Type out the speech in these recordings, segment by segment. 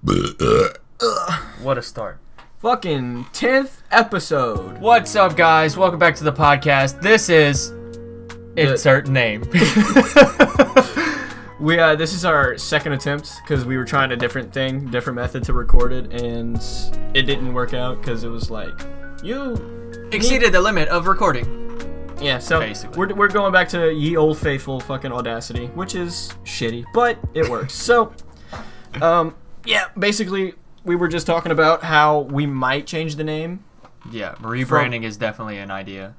What a start. Fucking 10th episode. What's up, guys? Welcome back to the podcast. This is insert name. This is our second attempt because we were trying a different method to record it, and it didn't work out because it was like you Exceeded the limit of recording. Yeah, so basically. we're going back to ye old faithful fucking Audacity, which is shitty, but it works. So, yeah, basically we were just talking about how we might change the name. Yeah, rebranding is definitely an idea.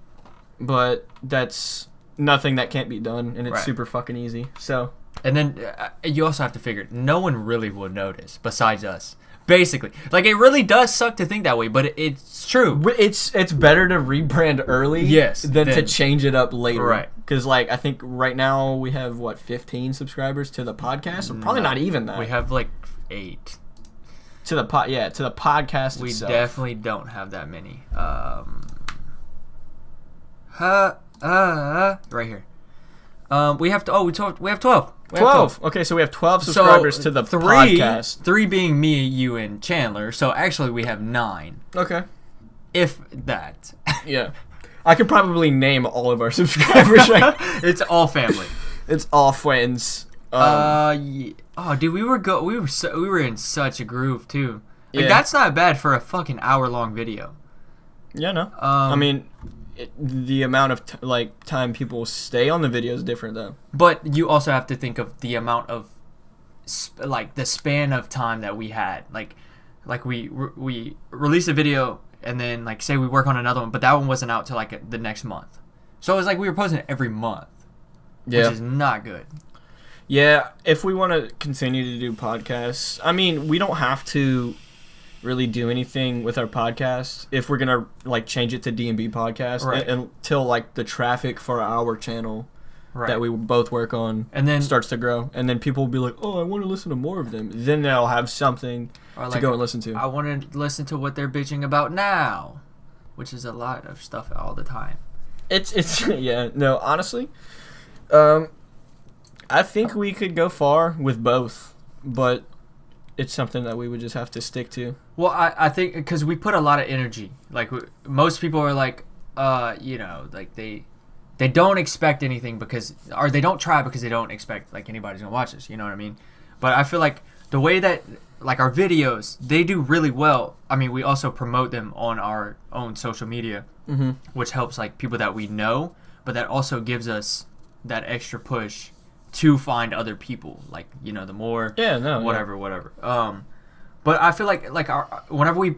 But that's nothing that can't be done, and it's Right. super fucking easy. So. And then you also have to figure, no one really will notice besides us. Basically. Like, it really does suck to think that way, but it's true. It's better to rebrand early than to change it up later. Right. Because, like, I think right now we have, 15 subscribers to the podcast? Or probably not even that. We have, 8. To the podcast We itself. definitely don't have that many. Right here. We have 12. We have 12. 12. Okay, so we have 12 subscribers to the podcast. 3 being me, you, and Chandler. So actually we have 9. Okay. If that. Yeah. I could probably name all of our subscribers, right? It's all family. It's all friends. Yeah. Oh, dude, we were in such a groove too. Like, Yeah. that's not bad for a fucking hour-long video. Yeah, no. I mean, the amount of time people stay on the video is different, though. But you also have to think of the amount of the span of time that we had. Like we release a video and then say we work on another one, but that one wasn't out till the next month. So it was like we were posting it every month, which is not good. Yeah, if we want to continue to do podcasts, I mean, we don't have to really do anything with our podcast if we're gonna change it to D&B podcast until the traffic for our channel that we both work on and then starts to grow, and then people will be like, oh, I want to listen to more of them. Then they'll have something to go and listen to. I want to listen to what they're bitching about now, which is a lot of stuff all the time. It's yeah, no, honestly, I think we could go far with both, but it's something that we would just have to stick to. Well, I think because we put a lot of energy. Most people are they don't expect anything or they don't try because they don't expect anybody's gonna watch this. You know what I mean? But I feel like the way that our videos, they do really well. I mean, we also promote them on our own social media, which helps people that we know, but that also gives us that extra push to find other people, the more whatever. But I feel whenever we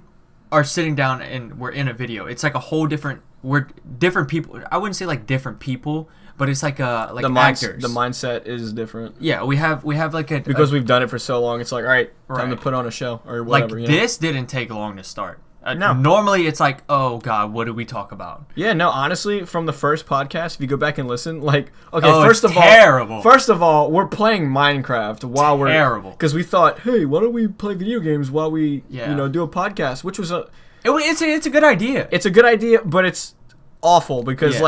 are sitting down and we're in a video, it's a whole different. We're different people. I wouldn't say different people, but it's actors. The mindset is different. Yeah, we have because we've done it for so long. It's all right, time to put on a show or whatever. This didn't take long to start. No. Normally it's oh god, what did we talk about? Yeah, no, honestly, from the first podcast, if you go back and listen, first of all, we're playing Minecraft while we're terrible, because we thought, hey, why don't we play video games while we do a podcast, which was it's a good idea. It's a good idea, but it's awful because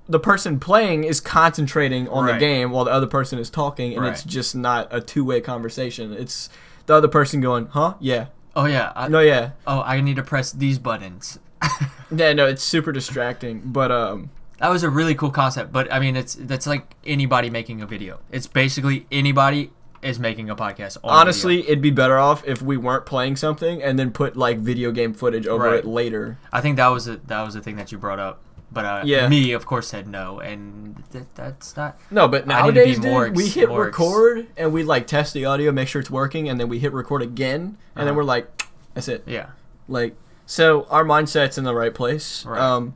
the person playing is concentrating on the game while the other person is talking, and it's just not a two-way conversation. It's the other person going, huh? Yeah. Oh, yeah. Oh, I need to press these buttons. Yeah, no, it's super distracting. But that was a really cool concept. But, I mean, that's like anybody making a video. It's basically anybody is making a podcast on honestly, video. It'd be better off if we weren't playing something and then put, video game footage over it later. I think that was a thing that you brought up. But me, of course, said no, and that's not... No, but nowadays, we hit record, and we, test the audio, make sure it's working, and then we hit record again, and then we're like, that's it. Yeah. So our mindset's in the right place. Right.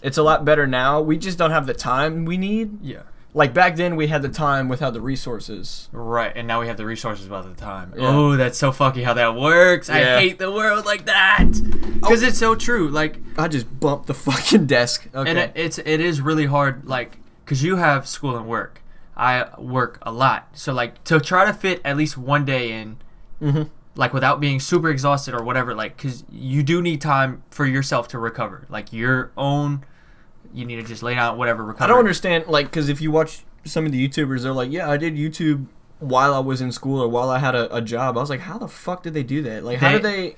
It's a lot better now. We just don't have the time we need. Yeah. Back then, we had the time without the resources. Right, and now we have the resources without the time. Yeah. Oh, that's so fucky how that works. Yeah. I hate the world like that. Because it's so true. I just bumped the fucking desk. Okay. And it is really hard, because you have school and work. I work a lot. So, to try to fit at least one day in, without being super exhausted or whatever, because you do need time for yourself to recover. Your own... You need to just lay down whatever recovery. I don't understand, because if you watch some of the YouTubers, they're like, yeah, I did YouTube while I was in school or while I had a job. I was like, how the fuck did they do that? Like, how did they...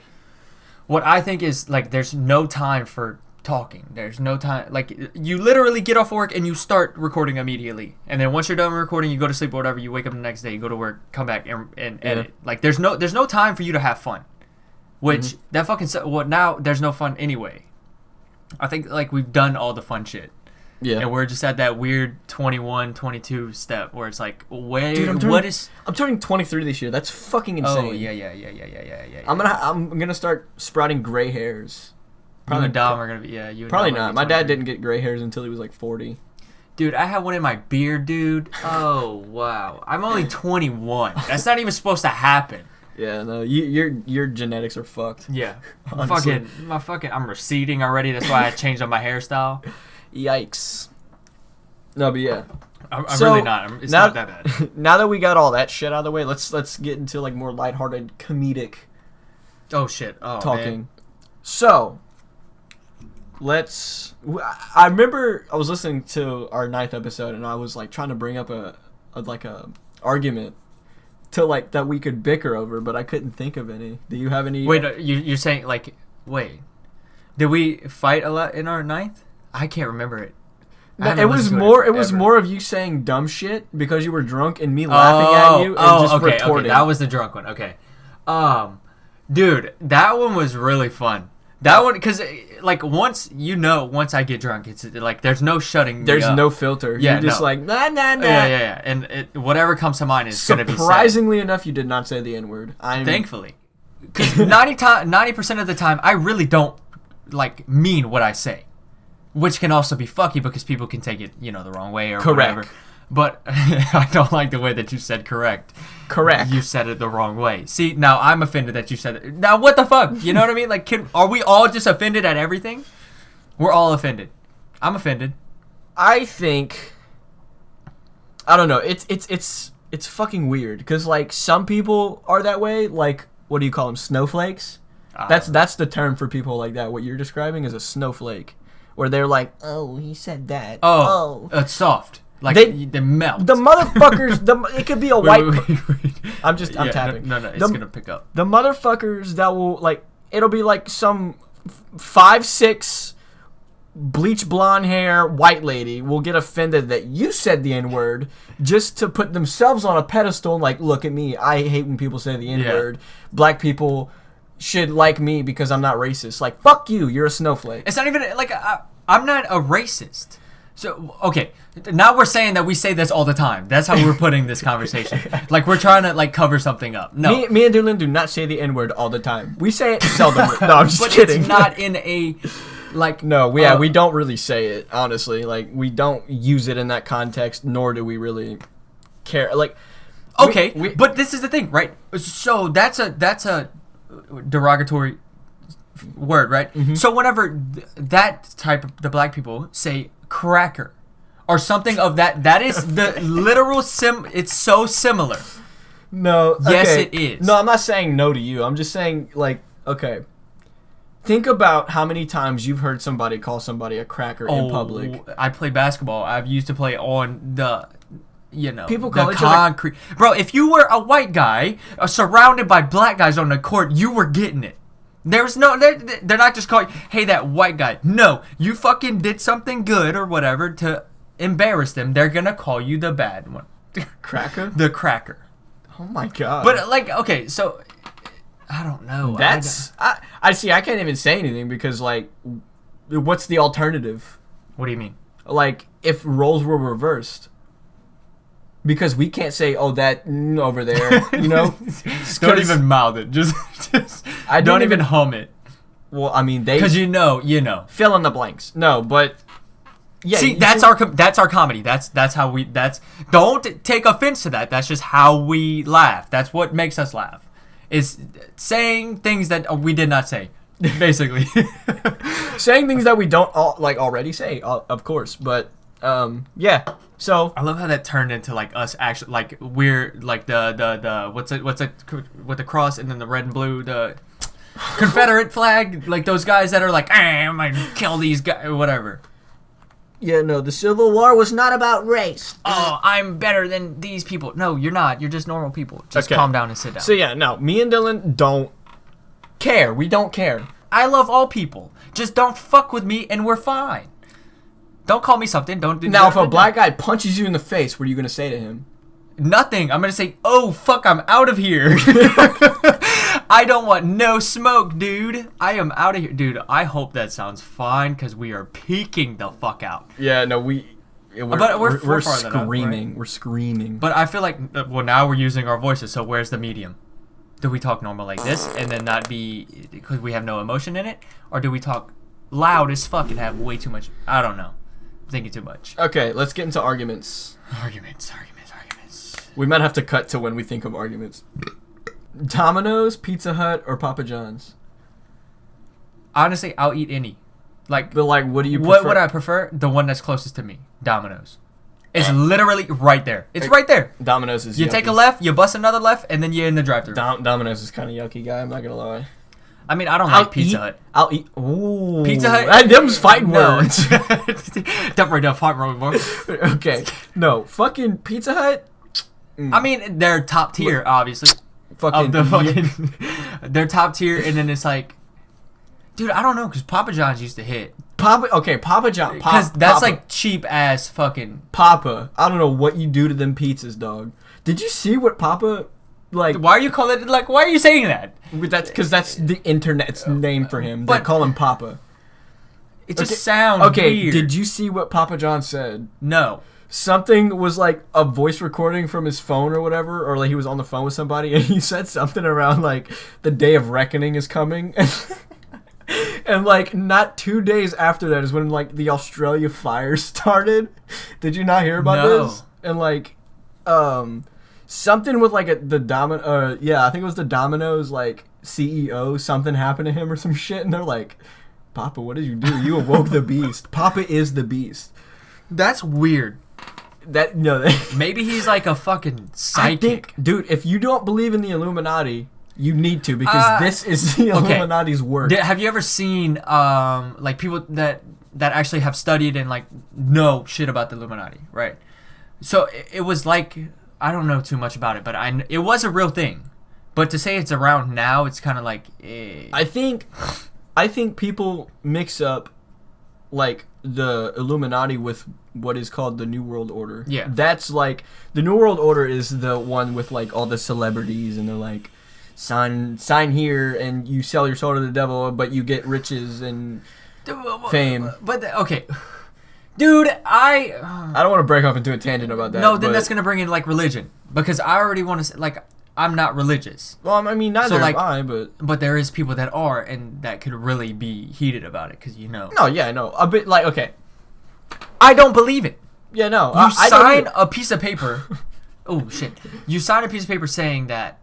What I think is, like, there's no time for talking. There's no time. Like, you literally get off work and you start recording immediately. And then once you're done recording, you go to sleep or whatever. You wake up the next day, you go to work, come back and edit. Like, there's no time for you to have fun. Which, that fucking... Well, now there's no fun anyway. I think, like, we've done all the fun shit. Yeah. And we're just at that weird 21, 22 step where it's like, Dude, I'm turning 23 this year. That's fucking insane. Oh, yeah. I'm gonna start sprouting gray hairs. Probably, you and Dom are gonna be, yeah. You and probably Dom not. My dad didn't get gray hairs until he was like 40. Dude, I had one in my beard, dude. Oh, wow. I'm only 21. That's not even supposed to happen. Yeah, no, your genetics are fucked. Yeah. I'm receding already. That's why I changed up my hairstyle. Yikes. No, but yeah. I'm really not. It's not that bad. Now that we got all that shit out of the way, let's get into like more lighthearted, comedic. Oh shit! Oh, talking. Man. So, I remember I was listening to our 9th episode, and I was like trying to bring up a argument to like that we could bicker over, but I couldn't think of any. Do you have any? Wait, you're saying like did we fight a lot in our 9th? I can't remember it. No, it was more of you saying dumb shit because you were drunk and me laughing at you and just retorting. Okay, that was the drunk one. Okay. Dude, that one was really fun. That one, because like once I get drunk, it's like there's no shutting me up. There's no filter. Yeah, you're just like nah. Yeah. And whatever comes to mind is gonna be said. Surprisingly enough, you did not say the N-word. Thankfully, because 90% of the time I really don't like mean what I say. Which can also be fucky because people can take it, the wrong way or correct. Whatever. But I don't like the way that you said correct. Correct. You said it the wrong way. See, now I'm offended that you said it. Now, what the fuck? You know what I mean? Like, are we all just offended at everything? We're all offended. I'm offended. I think... I don't know. It's fucking weird. Because, like, some people are that way. Like, what do you call them? Snowflakes? That's the term for people like that. What you're describing is a snowflake. Where they're like, oh, he said that. Oh. It's soft. Like, they melt. The motherfuckers, it could be a white... Wait. I'm tapping. No, it's going to pick up. The motherfuckers that will, like, it'll be like some 5'6", bleach blonde hair white lady will get offended that you said the N-word just to put themselves on a pedestal and like, look at me. I hate when people say the N-word. Yeah. Black people should like me because I'm not racist. Like, fuck you, you're a snowflake. It's not even, like, I'm not a racist. So, okay, now we're saying that we say this all the time. That's how we're putting this conversation. Like, we're trying to, like, cover something up. No. Me and Dylan do not say the N-word all the time. We say it seldom. No, I'm just kidding. It's not in a, like... No, we don't really say it, honestly. Like, we don't use it in that context, nor do we really care. Like... Okay, but this is the thing, right? So, that's a derogatory word, right? Mm-hmm. So whenever that type of the black people say cracker or something of that is the literal it's so similar. No, yes, it is. No, I'm not saying no to you. I'm just saying, like, okay, think about how many times you've heard somebody call somebody a cracker in public. I play basketball. I've used to play on the people call the concrete. Bro, if you were a white guy surrounded by black guys on the court, you were getting it. There's no, they're not just calling, hey, that white guy. No, you fucking did something good or whatever to embarrass them. They're gonna call you the bad one. Cracker? The cracker. Oh my god. But like, okay, so I don't know. I see. I can't even say anything because like, what's the alternative? What do you mean? Like, if roles were reversed. Because we can't say, oh, that over there, Don't even mouth it. Just I don't even hum it. Well, I mean, because you know. Fill in the blanks. No, but yeah. See, that's our comedy. That's how we. Don't take offense to that. That's just how we laugh. That's what makes us laugh. Is saying things that we did not say. Basically, saying things that we don't already say. Of course, but yeah. So I love how that turned into like us actually like we're like the what's it with the cross and then the red and blue, the Confederate flag, like those guys that are like I'm gonna kill these guys or whatever. Yeah, no, the Civil War was not about race. Oh, I'm better than these people. No, you're not. You're just normal people. Just calm down and sit down. So yeah, no, me and Dylan don't care. We don't care. I love all people. Just don't fuck with me and we're fine. Don't call me something. Don't do. Now, if a black guy punches you in the face, what are you gonna say to him? Nothing. I'm gonna say, "Oh fuck, I'm out of here." I don't want no smoke, dude. I am out of here, dude. I hope that sounds fine because we are peeking the fuck out. Yeah, no, we're screaming. Right? We're screaming. But I feel like, well, now we're using our voices. So where's the medium? Do we talk normal like this and then not be because we have no emotion in it, or do we talk loud as fuck and have way too much? I don't know. I'm thinking too much. Okay, let's get into arguments. Arguments. We might have to cut to when we think of arguments. Domino's, Pizza Hut, or Papa John's? Honestly, I'll eat any. But what do you prefer? What would I prefer? The one that's closest to me. Domino's. It's literally right there. It's right there. Domino's is You yucky. take a left, you bust another left, and then you're in the drive-thru. Domino's is kind of yucky, guy. I'm not going to lie. I mean, I don't like Pizza Hut. I'll eat. Ooh. Pizza Hut? Them's fighting words. Don't bring up fight words. Okay. No. Fucking Pizza Hut. I mean, they're top tier, obviously. They're top tier, and then it's like, dude, I don't know, because Papa John's used to hit. Papa John. Because that's like cheap ass fucking. Papa. I don't know what you do to them pizzas, dog. Did you see what Papa, like? Why are you calling it, like, why are you saying that? That's because that's the internet's name for him. They call him Papa. It just sounds weird. Did you see what Papa John said? No. Something was like a voice recording from his phone or whatever, or like he was on the phone with somebody and he said something around like the day of reckoning is coming. And like not 2 days after that is when like the Australia fire started. Did you not hear about this? And like something with like I think it was the Domino's like CEO, something happened to him or some shit, and they're like, Papa, what did you do? You awoke the beast. Papa is the beast. That's weird. Maybe he's like a fucking psychic. Dude, if you don't believe in the Illuminati, you need to, because this is the Illuminati's work. Have you ever seen like people that actually have studied and like know shit about the Illuminati, right? So it was like, I don't know too much about it, but it was a real thing. But to say it's around now, it's kind of like I think people mix up like the Illuminati with what is called the New World Order. Yeah. That's like, the New World Order is the one with like all the celebrities and they're like, sign here and you sell your soul to the devil, but you get riches and fame. But okay. Dude, I don't want to break off into a tangent about that. No, then that's going to bring in like religion, because I already want to say, like, I'm not religious. Well, I mean, neither am I, but there is people that are, and that could really be heated about it, because No, yeah, no, a bit like, okay. I don't believe it. Yeah, no. You sign a piece of paper. Oh shit! You sign a piece of paper saying that.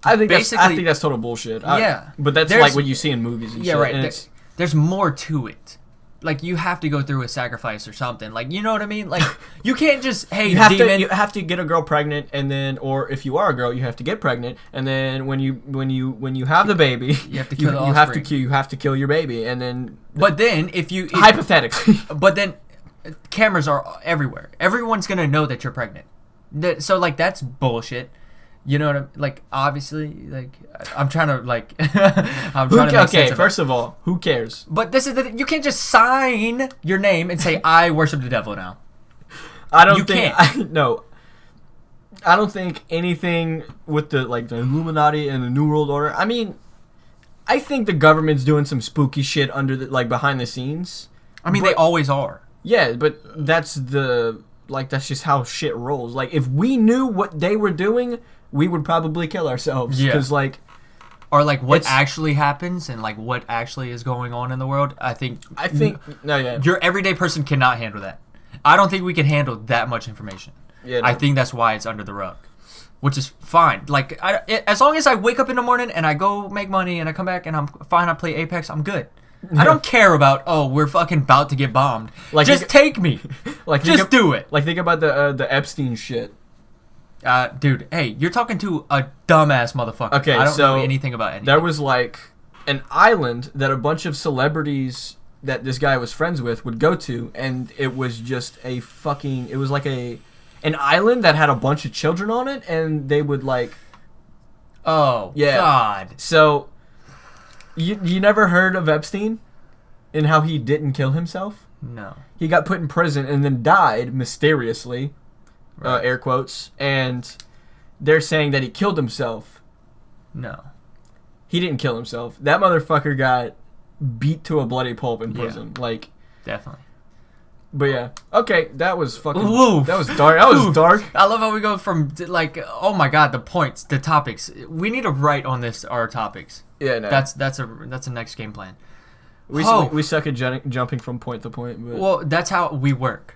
I think that's total bullshit. Yeah, but that's like what you see in movies and shit. Yeah, right. There's more to it. Like, you have to go through a sacrifice or something. Like, you know what I mean? Like, you can't just, hey, you have to get a girl pregnant, and then, or if you are a girl, you have to get pregnant, and then when you have the baby, you have to kill you have to kill your baby, and then. But then hypothetically. But then, cameras are everywhere. Everyone's gonna know that you're pregnant. So like, that's bullshit. You know what I'm like? Obviously, like, I'm trying to like. I'm trying to make sense of first of all, who cares? But this is the thing. You can't just sign your name and say, I worship the devil now. I don't think anything with the Illuminati and the New World Order. I mean, I think the government's doing some spooky shit behind the scenes. I mean, they always are. Yeah, but that's just how shit rolls. Like, if we knew what they were doing, we would probably kill ourselves. Yeah. Because, or like what actually happens and like what actually is going on in the world. I think your everyday person cannot handle that. I don't think we can handle that much information. Yeah, no. I think that's why it's under the rug, which is fine. Like, as long as I wake up in the morning and I go make money and I come back and I'm fine, I play Apex, I'm good. Yeah. I don't care about, we're fucking about to get bombed. Like, just take me. Just do it. Like, think about the Epstein shit. Dude, hey, you're talking to a dumbass motherfucker. Okay, I don't know anything about anything. There was like an island that a bunch of celebrities that this guy was friends with would go to, and it was just it was like an island that had a bunch of children on it, and they would like... Oh, yeah. God. So, you never heard of Epstein and how he didn't kill himself? No. He got put in prison and then died mysteriously, Right. Air quotes, and they're saying that he killed himself. No. He didn't kill himself. That motherfucker got beat to a bloody pulp in prison. Yeah. Like, definitely. But yeah. Okay, that was fucking... Woo. That was dark. That was dark. I love how we go from, like, oh my god, the points, the topics. We need to write on this, our topics. Yeah, no. That's a next game plan. We suck at jumping from point to point. But well, that's how we work.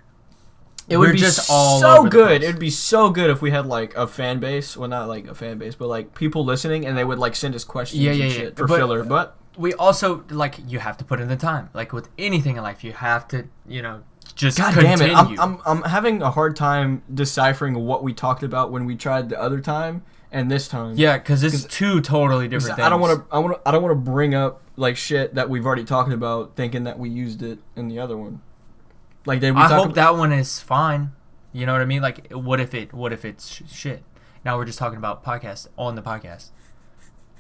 It would be just so good. It would be so good if we had like a fan base. Well, not like a fan base, but like people listening, and they would like send us questions and shit for filler. But we also, like, you have to put in the time. Like with anything in life, you have to, just God continue. damn it, I'm having a hard time deciphering what we talked about when we tried the other time and this time. Yeah, because it's two totally different things. I don't want to bring up like shit that we've already talked about, thinking that we used it in the other one. Like, I hope that one is fine. You know what I mean? Like, what if it's shit? Now we're just talking about podcast on the podcast,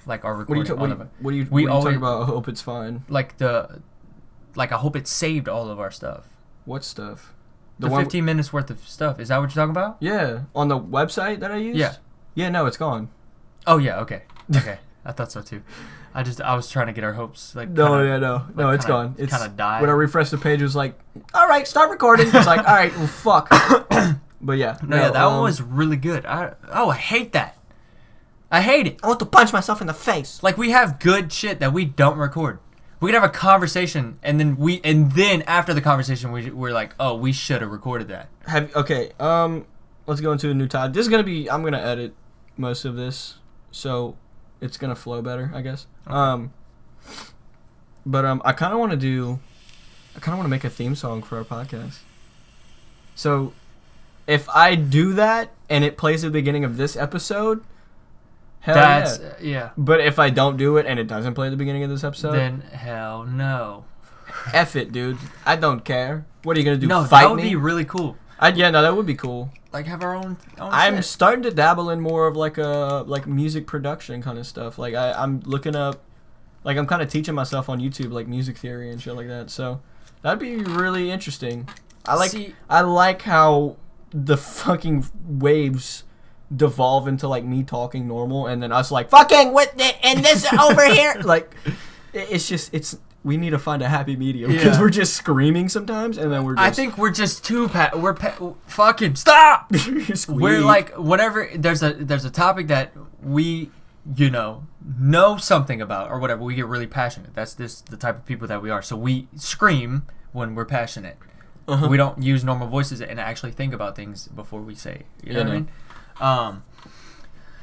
like our recording. What are you talking about? I hope it's fine. I hope it saved all of our stuff. What stuff? The 15 minutes worth of stuff. Is that what you're talking about? Yeah, on the website that I used. Yeah. Yeah, no, it's gone. Oh yeah, okay. I thought so too. I was trying to get our hopes like. No, it's gone. It's kind of died. When I refreshed the page, it was like, all right, start recording. It's like, all right, well, fuck. But yeah, that one was really good. I hate that. I hate it. I want to punch myself in the face. Like, we have good shit that we don't record. We could have a conversation, and then after the conversation, we're like, oh, we should have recorded that. Let's go into a new topic. This is gonna be. I'm gonna edit most of this, so it's gonna flow better, I guess. Okay. But I kind of want to make a theme song for our podcast. So, if I do that and it plays at the beginning of this episode, yeah. But if I don't do it and it doesn't play at the beginning of this episode, then hell no. F it, dude. I don't care. What are you gonna do? No, fight that would me? be really cool. That would be cool. Like, have our own I'm shit. starting to dabble in more of like music production kind of stuff. Like I'm looking up, like I'm kind of teaching myself on YouTube like music theory and shit like that. So that'd be really interesting. I like how the fucking waves devolve into like me talking normal and then us like fucking with it and this over here. Like we need to find a happy medium because we're just screaming sometimes and then I think we're just too fucking stop. We're like, whenever there's a topic that we know something about or whatever, we get really passionate. That's the type of people that we are. So we scream when we're passionate. Uh-huh. We don't use normal voices and actually think about things before we say. You know what I mean?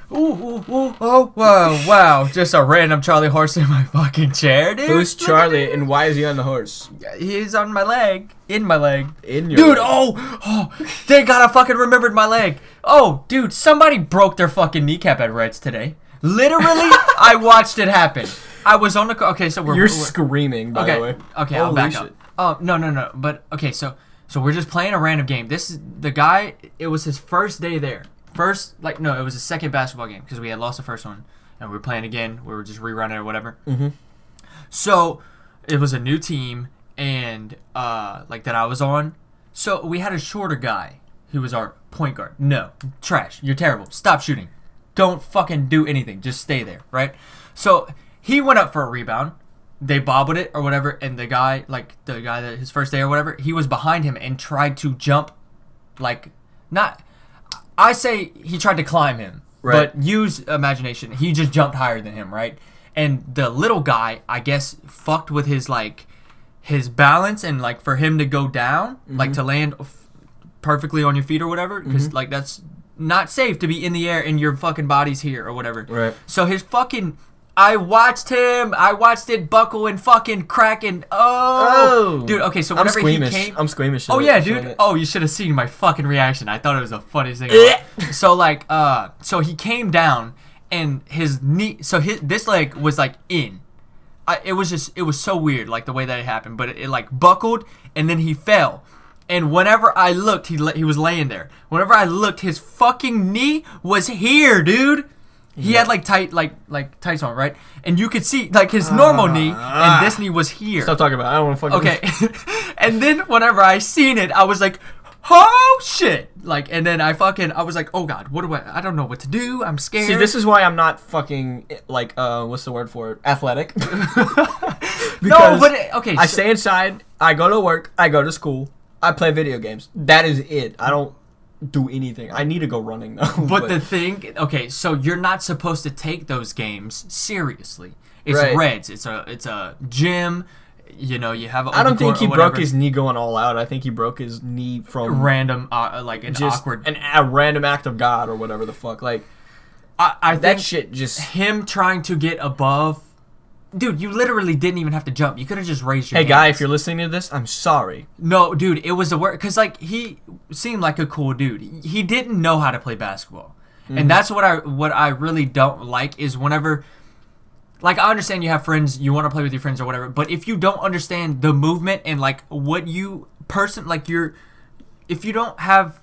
Wow. Just a random Charlie horse in my fucking chair, dude. Who's Charlie and why is he on the horse? He's on my leg. In my leg. In your dude, leg. Oh, they gotta fucking remembered my leg. Oh, dude, somebody broke their fucking kneecap at Reds today. Literally, I watched it happen. I was on the... Okay, so we're screaming, by the way. Okay, I'll back up. Oh, no. But, okay, so we're just playing a random game. This is... The guy, it was his first day there. It was his second basketball game because we had lost the first one. And we were playing again. We were just rerunning it or whatever. Mm-hmm. So, it was a new team and, that I was on. So, we had a shorter guy who was our point guard. No. Trash. You're terrible. Stop shooting. Don't fucking do anything. Just stay there, right? So, he went up for a rebound. They bobbled it or whatever, and the guy that his first day or whatever, he was behind him and tried to jump, I say he tried to climb him, right. But use imagination. He just jumped higher than him, right? And the little guy, I guess, fucked with his balance and for him to go down, mm-hmm. To land perfectly on your feet or whatever, because mm-hmm. That's not safe to be in the air and your fucking body's here or whatever. Right. So his fucking... I watched it buckle and fucking crack and dude. Okay, so whenever he came, I'm squeamish. Oh yeah, dude. Oh, you should have seen my fucking reaction. I thought it was the funniest thing. So he came down and his knee. So this leg was in, it was so weird, like the way that it happened. But it like buckled, and then he fell. And whenever I looked, he was laying there. Whenever I looked, his fucking knee was here, dude. He had like tights on, right? And you could see like his normal knee, and this knee was here. Stop talking about it. I don't want to fucking. Okay. And then whenever I seen it, I was like, oh shit! Like, and then I was like, oh god, what do I don't know what to do. I'm scared. See, this is why I'm not fucking like what's the word for it? Athletic. No, but okay. I stay inside. I go to work. I go to school. I play video games. That is it. I don't do anything. I need to go running though. But the thing, okay, so you're not supposed to take those games seriously. It's right. Reds. It's a gym. You know, you have. I don't think he broke his knee going all out. I think he broke his knee from random, like an awkward, a random act of God or whatever the fuck. Like, I that think shit just him trying to get above. Dude, you literally didn't even have to jump. You could have just raised your hands. Hey, guy, if you're listening to this, I'm sorry. No, dude, it was the worst. Because, like, he seemed like a cool dude. He didn't know how to play basketball. Mm-hmm. And that's what I really don't like is whenever... Like, I understand you have friends, you want to play with your friends or whatever. But if you don't understand the movement and, like, what you... If you don't have,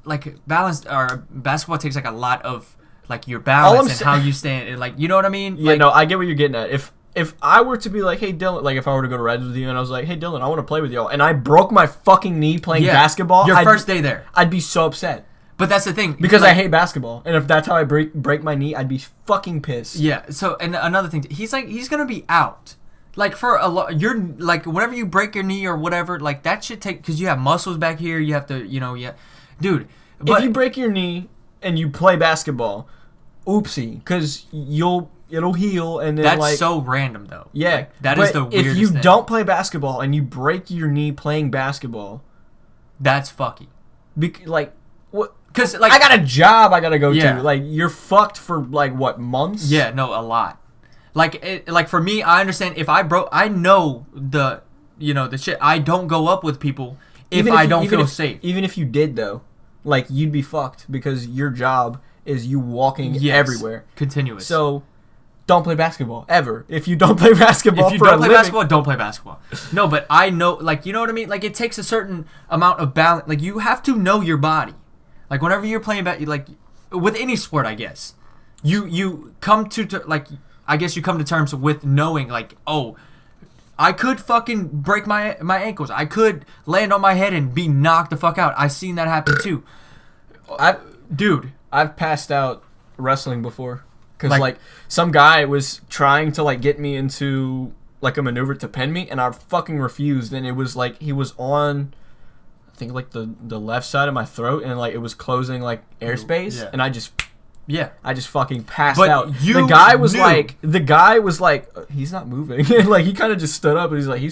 like, balance... Or basketball takes, like, a lot of... Like your balance and how you stand, and like you know what I mean. Yeah, like, no, I get what you're getting at. If I were to be like, hey Dylan, like if I were to go to Reds with you and I was like, hey Dylan, I want to play with y'all, and I broke my fucking knee playing basketball, your first day there, I'd be so upset. But that's the thing, because I hate basketball, and if that's how I break my knee, I'd be fucking pissed. Yeah. So and another thing, he's gonna be out. Like for a lot, you're like whenever you break your knee or whatever, like that should take because you have muscles back here. You have to, dude. But if you break your knee and you play basketball. Oopsie, because it'll heal and then that's so random though. Yeah, like, that is the weirdest if you thing. don't play basketball and you break your knee playing basketball, that's fucky. Like what? Because like I got a job I gotta go yeah. to. Like you're fucked for like what months? Yeah, no, a lot. Like for me, I understand if I broke. I know the shit. I don't go up with people if I don't feel safe. Even if you did though, like you'd be fucked because your job. Is you walking everywhere. Continuous. So, don't play basketball, ever. If you don't play basketball if you don't play basketball, don't play basketball. No, but I know, like, you know what I mean? Like, it takes a certain amount of balance. Like, you have to know your body. Like, whenever you're playing, like, with any sport, I guess, you come to like, I guess you come to terms with knowing, like, oh, I could fucking break my ankles. I land on my head and be knocked the fuck out. I've seen that happen, too. Dude. I've passed out wrestling before because like some guy was trying to like get me into like a maneuver to pin me and I fucking refused and it was like he was on I think like the left side of my throat and like it was closing like airspace and I just fucking passed out. The guy was like he's not moving like he kind of just stood up and he's like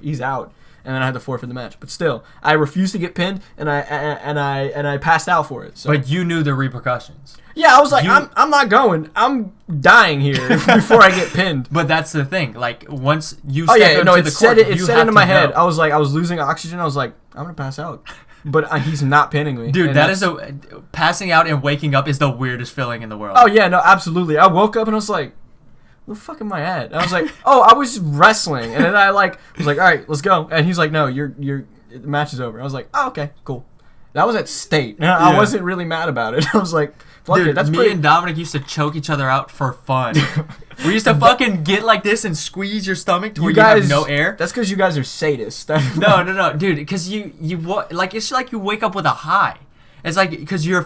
he's out. And then I had to forfeit the match. But still, I refused to get pinned, and I passed out for it. So. But you knew the repercussions. Yeah, I was like, I'm not going. I'm dying here before I get pinned. But that's the thing. Like once you step into the court, it set into my head. I was losing oxygen. I was like, I'm gonna pass out. But he's not pinning me. Dude, passing out and waking up is the weirdest feeling in the world. Oh yeah, no, absolutely. I woke up and I was like. Where the fuck am I at? And I was like, oh, I was wrestling. And then I was like, all right, let's go. And he's like, no, the match is over. I was like, oh, okay, cool. That was at state. Yeah. I wasn't really mad about it. I was like, fuck dude, it. That's me and Dominic used to choke each other out for fun. We used to fucking get like this and squeeze your stomach to where you have no air. That's because you guys are sadists. No, dude. Because like it's like you wake up with a high. It's like because you're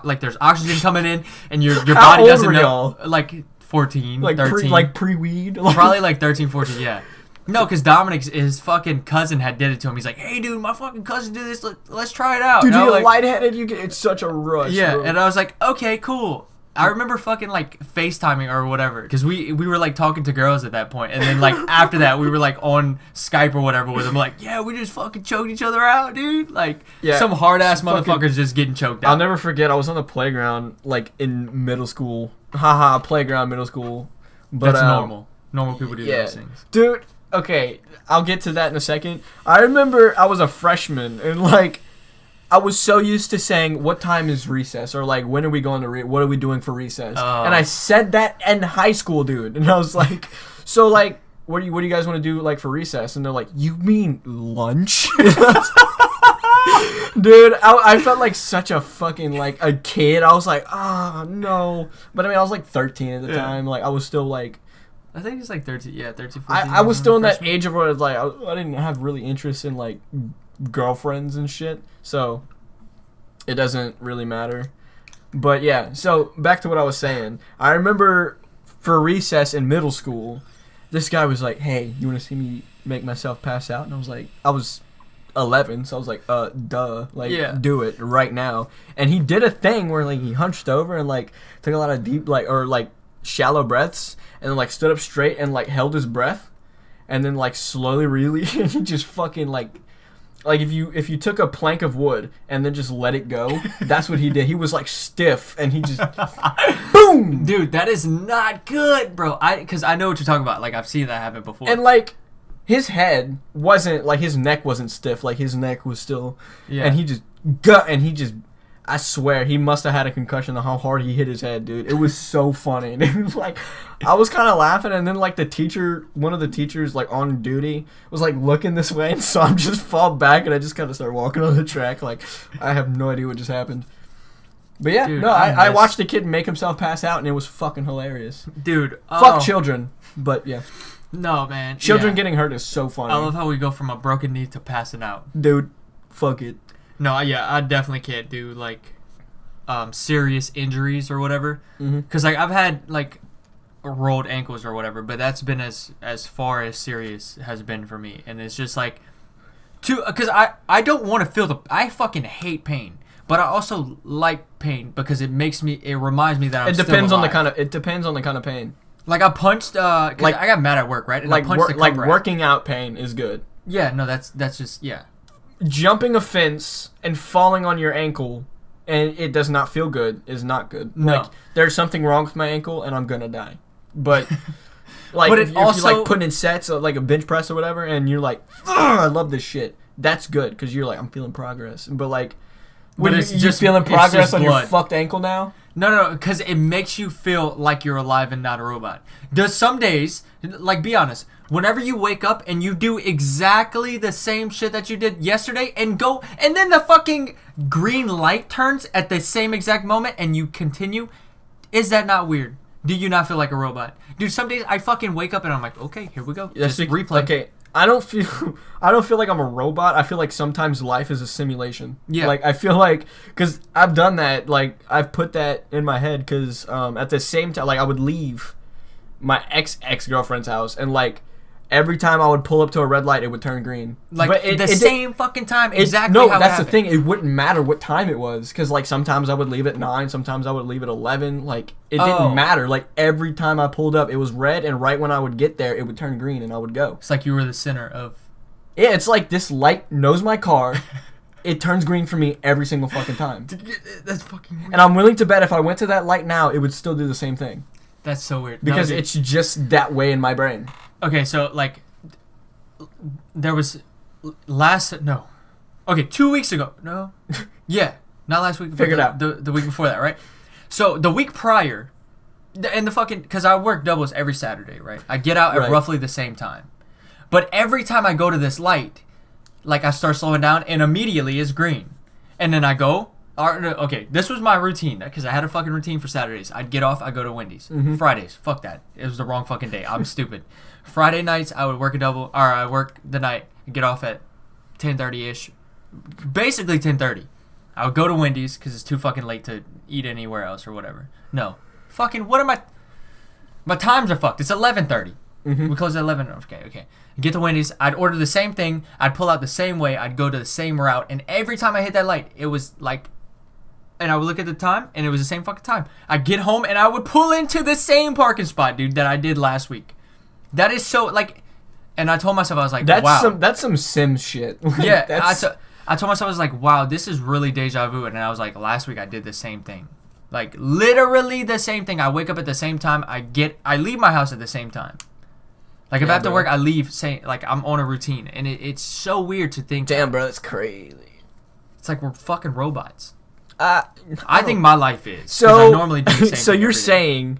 like there's oxygen coming in and your body doesn't know like. 14, like 13. Pre-weed? Probably like 13, 14, yeah. No, because Dominic's, his fucking cousin did it to him. He's like, hey, dude, my fucking cousin did this. Let's try it out. Dude, you get lightheaded. It's such a rush. Yeah, bro. and I was like, okay, cool. I remember fucking like FaceTiming or whatever because we were like talking to girls at that point, and then like after that we were like on Skype or whatever with them. Like, yeah, we just fucking choked each other out, dude. Like some hard ass motherfuckers just getting choked out. I'll never forget. I was on the playground like in middle school. Playground, middle school. But that's normal. Normal people do those things, dude. Okay, I'll get to that in a second. I remember I was a freshman and like. I was so used to saying, what time is recess? Or, like, when are we going to what are we doing for recess? And I said that in high school, dude. And I was like, So like, what do you guys want to do like for recess? And they're like, you mean lunch? Dude, I felt like such a fucking like a kid. I was like, no. But I mean, I was like 13 at the time. Like I was still like, I think it's like 13. Yeah, 13. 14, I was still in that age of where I was like, I didn't have really interest in like girlfriends and shit. So it doesn't really matter. But yeah, so back to what I was saying. I remember for recess in middle school, this guy was like, hey, you want to see me make myself pass out? And I was 11, so I was like, duh, like, do it right now. And he did a thing where, like, he hunched over and, like, took a lot of deep, like, or, like, shallow breaths, and then, like, stood up straight and, like, held his breath, and then, like, slowly released, and he just fucking, like, if you took a plank of wood and then just let it go, that's what he did. He was, like, stiff, and he just, boom! Dude, that is not good, bro. Because I know what you're talking about. Like, I've seen that happen before. And, like, his head wasn't, like, his neck wasn't stiff. Like, his neck was still... Yeah. And he just... I swear, he must have had a concussion of how hard he hit his head, dude. It was so funny. And it was, like... I was kind of laughing, and then, like, one of the teachers, like, on duty, was, like, looking this way, and so I just fall back, and I just kind of start walking on the track, like, I have no idea what just happened. But, yeah, dude, I watched the kid make himself pass out, and it was fucking hilarious. Dude. Fuck children. But, yeah. No, man. Children getting hurt is so funny. I love how we go from a broken knee to passing out. Dude, fuck it. No, yeah, I definitely can't do, like, serious injuries or whatever. Because, like, I've had, like, rolled ankles or whatever, but that's been as far as serious has been for me. And it's just, like, because I don't want to feel I fucking hate pain. But I also like pain because it reminds me that I'm still alive. It depends on the kind of pain. Like I punched, cause I got mad at work, right? And like I punched like working out pain is good. Yeah, no, that's just Jumping a fence and falling on your ankle, and it does not feel good is not good. No, like, there's something wrong with my ankle, and I'm gonna die. But like, if you're like putting in sets, like a bench press or whatever, and you're like, I love this shit. That's good because you're like, I'm feeling progress. But like, when it's just feeling progress on your fucked ankle now. No, because it makes you feel like you're alive and not a robot. Does some days, like, be honest, whenever you wake up and you do exactly the same shit that you did yesterday and then the fucking green light turns at the same exact moment and you continue, is that not weird? Do you not feel like a robot? Dude, some days I fucking wake up and I'm like, okay, here we go. Just replay. Okay. I don't feel like I'm a robot. I feel like sometimes life is a simulation. Yeah. Like, I feel like, because I've done that, like, I've put that in my head, because at the same time, like, I would leave my ex-girlfriend's house, and, like, every time I would pull up to a red light, it would turn green. Like, the same fucking time, exactly how it happened. No, that's the thing. It wouldn't matter what time it was, because, like, sometimes I would leave at 9, sometimes I would leave at 11. Like, it didn't matter. Like, every time I pulled up, it was red, and right when I would get there, it would turn green, and I would go. It's like you were the center of... Yeah, it's like this light knows my car. It turns green for me every single fucking time. That's fucking weird. And I'm willing to bet if I went to that light now, it would still do the same thing. That's so weird. Because it's just that way in my brain. Okay, so, like... There was 2 weeks ago. No. Yeah. Not last week. Figured out. The week before that, right? So the week prior, and the fucking, because I work doubles every Saturday, right? I get out at roughly the same time. But every time I go to this light, like I start slowing down and immediately it's green. And then I go, okay, this was my routine because I had a fucking routine for Saturdays. I'd get off, I'd go to Wendy's. Fridays, fuck that. It was the wrong fucking day. I'm stupid. Friday nights, I would work I work the night, get off at 10:30ish, basically 10:30. I would go to Wendy's because it's too fucking late to eat anywhere else or whatever. No, fucking what am I? My times are fucked. It's 11:30. We close at 11. Okay. Get to Wendy's. I'd order the same thing. I'd pull out the same way. I'd go to the same route. And every time I hit that light, it was like, and I would look at the time, and it was the same fucking time. I'd get home, and I would pull into the same parking spot, dude, that I did last week. That is so, like, and I told myself, I was like, wow. That's some Sims shit. Yeah, I told myself, I was like, wow, this is really deja vu. And I was like, last week I did the same thing. Like, literally the same thing. I wake up at the same time. I leave my house at the same time. Like, if I have to work, I leave, like, I'm on a routine. And it's so weird to think. Damn, bro, that's crazy. It's like we're fucking robots. I think my life is. So, I normally do the same so thing you're saying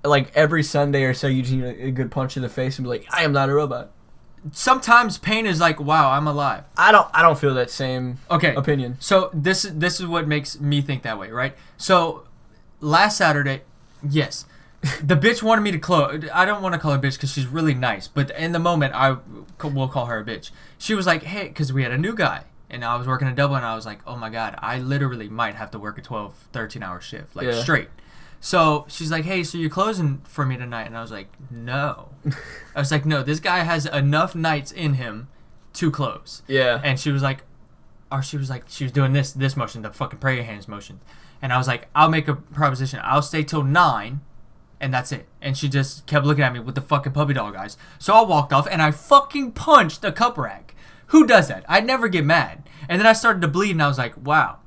like every Sunday or so you just need a good punch in the face and be like, I am not a robot. Sometimes pain is like, wow, I'm alive. I don't feel that same opinion. So this is what makes me think that way, right? So last Saturday, yes, the bitch wanted me to close. I don't want to call her bitch because she's really nice, but in the moment, I will call her a bitch. She was like, hey, because we had a new guy, and I was working a double, and I was like, oh my God, I literally might have to work a 12, 13-hour shift, like straight. So she's like, hey, so you're closing for me tonight? And I was like, no. I was like, no, this guy has enough nights in him to close. Yeah. And she was doing this motion, the fucking prayer hands motion. And I was like, I'll make a proposition. I'll stay till 9, and that's it. And she just kept looking at me with the fucking puppy dog eyes. So I walked off, and I fucking punched a cup rack. Who does that? I never get mad. And then I started to bleed, and I was like, wow.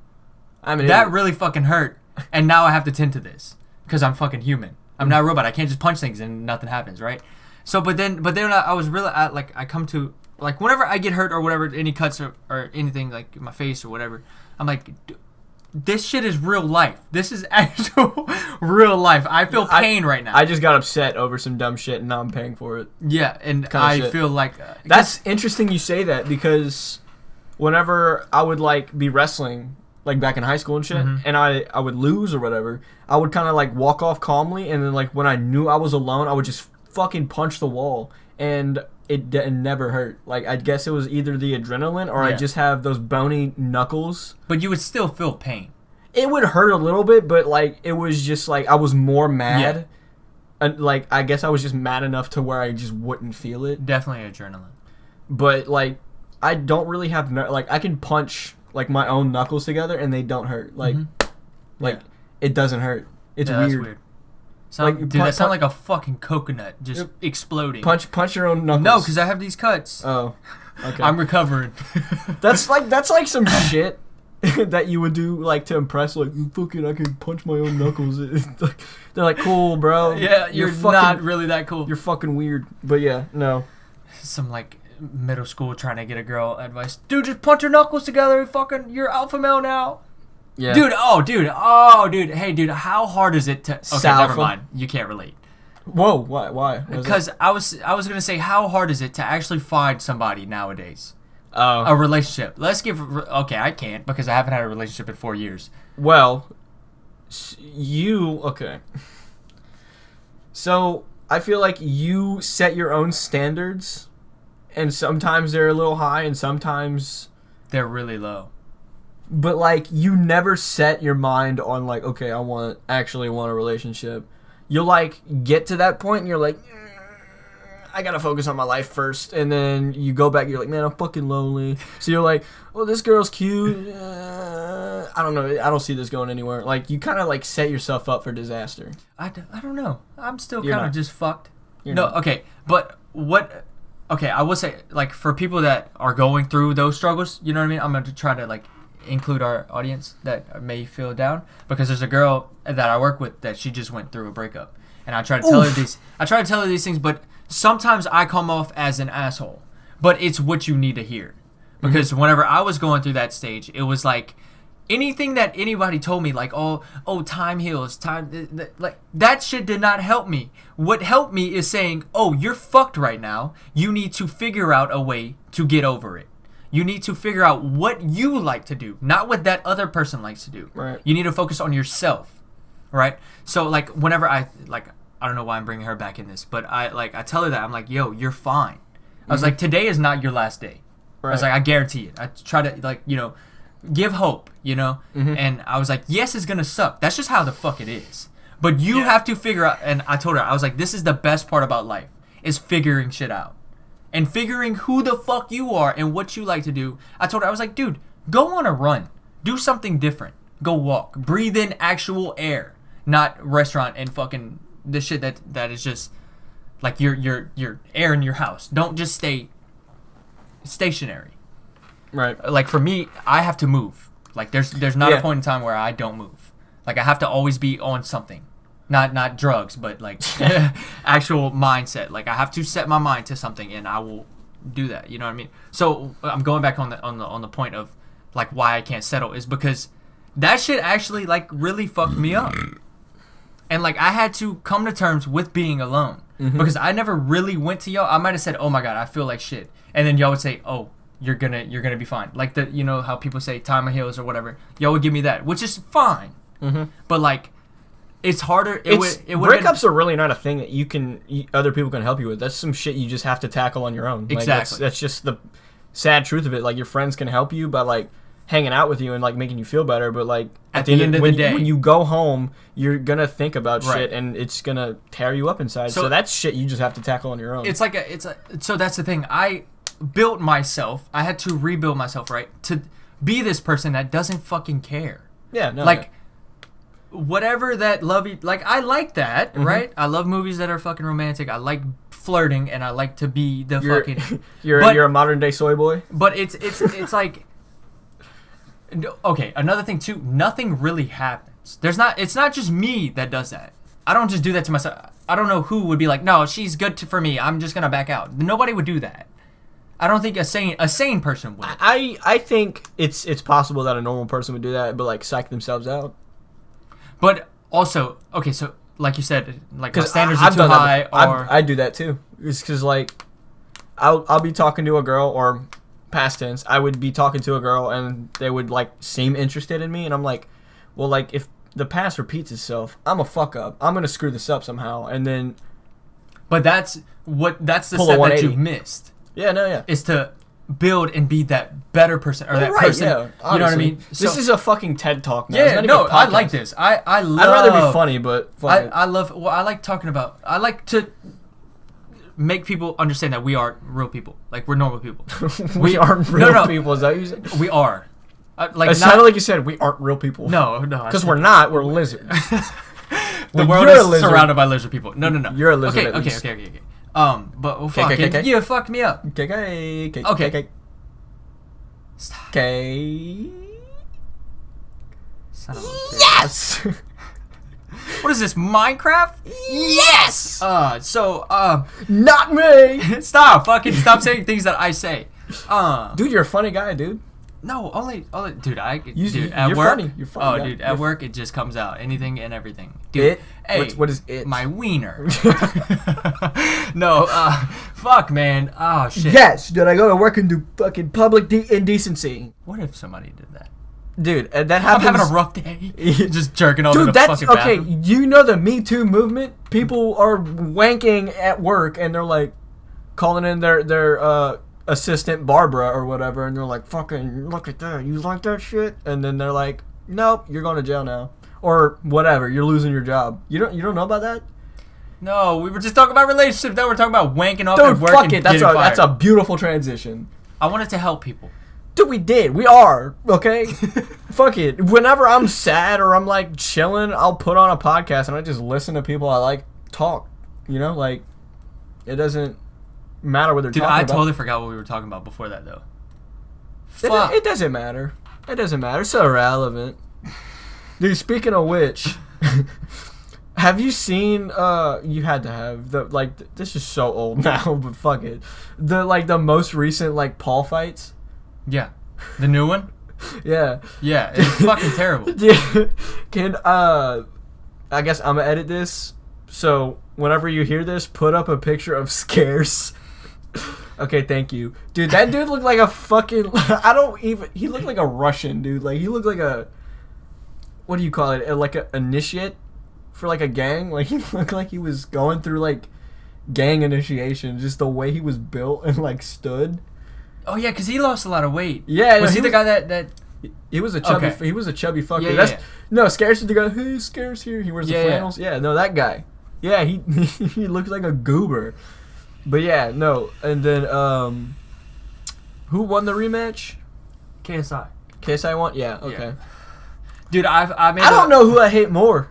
That really fucking hurt. And now I have to tend to this. Because I'm fucking human. I'm not a robot. I can't just punch things and nothing happens, right? So, but then I was really, I come to, like, whenever I get hurt or whatever, any cuts or anything, like, in my face or whatever, I'm like, this shit is real life. This is actual real life. I feel pain right now. I just got upset over some dumb shit and now I'm paying for it. Yeah, and I feel like... That's interesting you say that because whenever I would, like, be wrestling... like back in high school and shit, and I would lose or whatever, I would kind of like walk off calmly, and then like when I knew I was alone, I would just fucking punch the wall, and it never hurt. Like I guess it was either the adrenaline or I just have those bony knuckles. But you would still feel pain. It would hurt a little bit, but like it was just like I was more mad. Yeah. And like I guess I was just mad enough to where I just wouldn't feel it. Definitely adrenaline. But like I don't really have like I can punch like my own knuckles together and they don't hurt. Like, it doesesn't hurt. It's weird. That's weird. That sounds like a fucking coconut just exploding. Punch your own knuckles. No, because I have these cuts. Oh, okay. I'm recovering. That's like some shit that you would do like to impress. Like, fucking, I can punch my own knuckles. They're like, cool, bro. Yeah, you're fucking, not really that cool. You're fucking weird. But yeah, no. Some like middle school trying to get a girl advice. Dude, just punch your knuckles together. Fucking, you're alpha male now. Yeah. Dude. Hey, dude, how hard is it to... Okay, never mind. You can't relate. Whoa, why? Because I was gonna say, how hard is it to actually find somebody nowadays? A relationship. Let's give... Okay, I can't because I haven't had a relationship in 4 years. Well, okay. So, I feel like you set your own standards... And sometimes they're a little high, and sometimes... they're really low. But, like, you never set your mind on, like, okay, actually want a relationship. You'll, like, get to that point, and you're like, I gotta focus on my life first. And then you go back, and you're like, man, I'm fucking lonely. So you're like, oh, this girl's cute. I don't know. I don't see this going anywhere. Like, you kind of, like, set yourself up for disaster. I don't know. I'm still kind of just fucked. Okay, but what... Okay, I will say, like, for people that are going through those struggles, you know what I mean? I'm going to try to, like, include our audience that may feel down. Because there's a girl that I work with that she just went through a breakup. And I try to tell her these things, but sometimes I come off as an asshole. But it's what you need to hear. Because whenever I was going through that stage, it was like... anything that anybody told me, like, oh, time heals, like, that shit did not help me. What helped me is saying, oh, you're fucked right now. You need to figure out a way to get over it. You need to figure out what you like to do, not what that other person likes to do. Right. You need to focus on yourself, right? So, like, whenever I don't know why I'm bringing her back in this, but I tell her that, I'm like, yo, you're fine. I was like, today is not your last day. Right. I was like, I guarantee it. I try to, like, give hope, And I was like, yes, it's gonna suck. That's just how the fuck it is. But you have to figure out, and I told her, I was like, this is the best part about life, is figuring shit out. And figuring who the fuck you are and what you like to do. I told her, I was like, dude, go on a run. Do something different. Go walk. Breathe in actual air. Not restaurant and fucking the shit that is just like your air in your house. Don't just stay stationary. Right. Like, for me, I have to move. Like, there's not a point in time where I don't move. Like, I have to always be on something. Not drugs, but, like, actual mindset. Like, I have to set my mind to something, and I will do that. You know what I mean? So, I'm going back on the point of, like, why I can't settle is because that shit actually, like, really fucked me up. And like I had to come to terms with being alone because I never really went to y'all. I might have said, "Oh my god, I feel like shit," and then y'all would say, "Oh, you're gonna be fine." Like you know how people say time heals or whatever. Y'all would give me that, which is fine. But like, it's harder. Breakups are really not a thing that other people can help you with. That's some shit you just have to tackle on your own. Exactly. Like, that's just the sad truth of it. Like your friends can help you by like hanging out with you and like making you feel better, but like at the end of the day, when you go home, you're gonna think about shit and it's gonna tear you up inside. So that's shit you just have to tackle on your own. So that's the thing. I built myself. I had to rebuild myself, right, to be this person that doesn't fucking care. Yeah, no. Like whatever that like I like that, right? I love movies that are fucking romantic. I like flirting and I like to be the fucking you're a modern day soy boy. But it's like okay, another thing too, nothing really happens. It's not just me that does that. I don't just do that to myself. I don't know who would be like, no, she's good for me, I'm just gonna back out. Nobody would do that. I don't think a sane person would. I think it's possible that a normal person would do that, but like psych themselves out. But also, okay, so like you said, like my standards are too high. I do that too. It's because like I'll be talking to a girl, or past tense, I would be talking to a girl and they would like seem interested in me, and I'm like, well, like if the past repeats itself, I'm a fuck up. I'm gonna screw this up somehow, and then. But that's the step that you missed. Yeah, no, yeah. Is to build and be that better person or that person. Yeah, you know what I mean? This is a fucking TED talk now. Yeah, no, I like this. I love. I'd rather be funny, but I love. Well, I like talking about. I like to make people understand that we are real people. Like we're normal people. we aren't real people. Is that what you said? We are. Like it sounded like you said we aren't real people. No. Because we're not. We're lizards. The world is surrounded by lizard people. No. You're a lizard. Okay. But fuck, you fucked me up. Okay. Stop. Okay. Son of a bitch. Yes. What is this, Minecraft? Yes. Not me. Stop saying things that I say. Dude, you're a funny guy, dude. No, only dude. You're at work. Funny. You're funny. Oh, dude, at work it just comes out. Anything and everything. Dude, what is it? My wiener. No, fuck, man. Oh shit. Yes, did I go to work and do fucking public indecency? What if somebody did that? Dude, that happens. I'm having a rough day. Just jerking off in the fucking bathroom. Okay, you know the Me Too movement? People are wanking at work and they're like calling in their assistant Barbara or whatever, and they're like, fucking look at that, you like that shit? And then they're like, nope, you're going to jail now, or whatever, you're losing your job. You don't know about that? No, we were just talking about relationships. Now we're talking about wanking off at work. Fuck it, that's a beautiful transition. I wanted to help people. Dude, we are, okay? Fuck it. Whenever I'm sad or I'm like chilling, I'll put on a podcast and I just listen to people I like talk. You know, like it doesn't matter what they're talking about. Dude, I totally forgot what we were talking about before that, though. It doesn't matter. It doesn't matter. It's so irrelevant. Dude, speaking of which, have you seen? You had to have this is so old now, but fuck it. The most recent Paul fights. Yeah, the new one. Yeah. Yeah, it's fucking terrible. Can I guess I'm gonna edit this. So whenever you hear this, put up a picture of Scarce. Okay, thank you. Dude, that dude looked like a fucking... He looked like a Russian, dude. Like, he looked like a... What do you call it? Like an initiate for, like, a gang? Like, he looked like he was going through, like, gang initiation. Just the way he was built and, like, stood. Oh, yeah, because he lost a lot of weight. Yeah. Was he the guy that... He was a chubby... Okay. He was a chubby fucker. Yeah. No, Scarce is the guy... Hey, Scarce here. He wears the flannels. Yeah, no, that guy. Yeah, he looks like a goober. But yeah, no, and then who won the rematch? KSI. KSI won? Yeah, okay. Yeah. Dude, I don't know who I hate more.